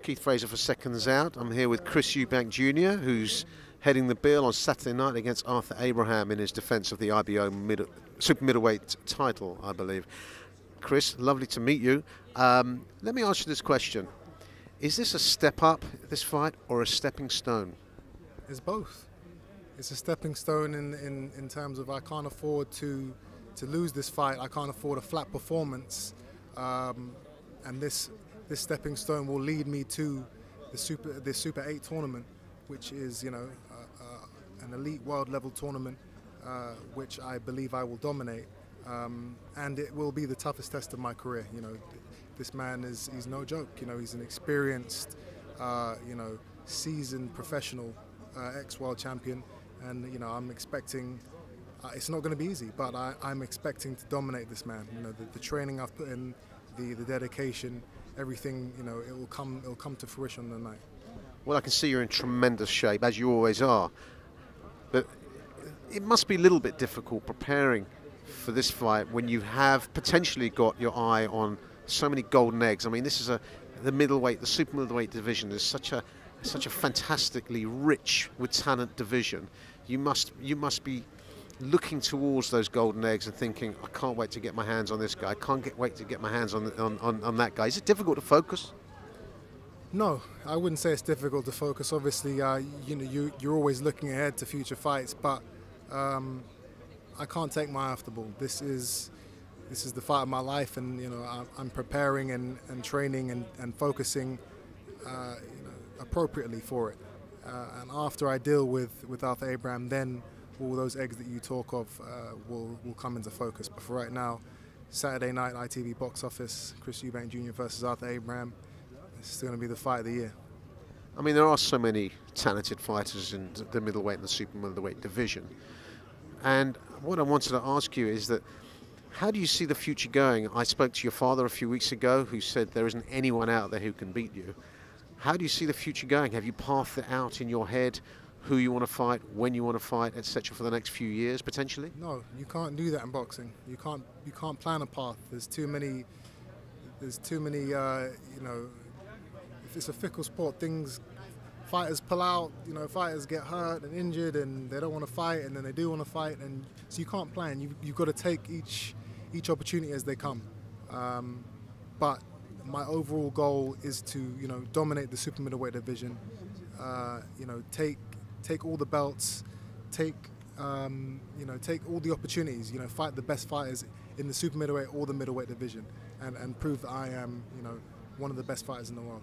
Keith Fraser for Seconds Out. I'm here with Chris Eubank Jr., who's heading the bill on Saturday night against Arthur Abraham in his defence of the IBO super middleweight title, I believe. Chris, lovely to meet you. Let me ask you this question. Is this a step up, this fight, or a stepping stone? It's both. It's a stepping stone in terms of I can't afford to lose this fight. I can't afford a flat performance. And this stepping stone will lead me to the Super 8 tournament, which is, you know, an elite world level tournament, which I believe I will dominate. And it will be the toughest test of my career. You know, this man he's no joke. You know, he's an experienced, you know, seasoned professional ex-world champion, and you know, I'm expecting. It's not going to be easy, but I'm expecting to dominate this man. You know, the training I've put in, the dedication, everything. You know, it will come to fruition on the night. Well, I can see you're in tremendous shape, as you always are. But it must be a little bit difficult preparing for this fight when you have potentially got your eye on so many golden eggs. I mean, this is the middleweight, the super middleweight division is such a fantastically rich with talent division. You must be looking towards those golden eggs and thinking, I can't wait to get my hands on this guy. I can't wait to get my hands on that guy. Is it difficult to focus? No, I wouldn't say it's difficult to focus. Obviously, you know, you're always looking ahead to future fights, but I can't take my eye off the ball. This is the fight of my life, and you know, I'm preparing and training and focusing, you know, appropriately for it. And after I deal with Arthur Abraham, then all those eggs that you talk of will come into focus. But for right now, Saturday night, ITV box office, Chris Eubank Jr. versus Arthur Abraham. It's going to be the fight of the year. I mean, there are so many talented fighters in the middleweight and the super middleweight division. And what I wanted to ask you is that, how do you see the future going? I spoke to your father a few weeks ago who said there isn't anyone out there who can beat you. How do you see the future going? Have you pathed it out in your head, who you want to fight, when you want to fight, etc., for the next few years, potentially? No, you can't do that in boxing. You can't plan a path. There's too many, you know, it's a fickle sport. Fighters pull out, you know, fighters get hurt and injured and they don't want to fight, and then they do want to fight, and so you can't plan. You've got to take each opportunity as they come. But my overall goal is to, you know, dominate the super middleweight division. You know, take all the belts, you know, take all the opportunities. You know, fight the best fighters in the super middleweight or the middleweight division, and prove that I am, you know, one of the best fighters in the world.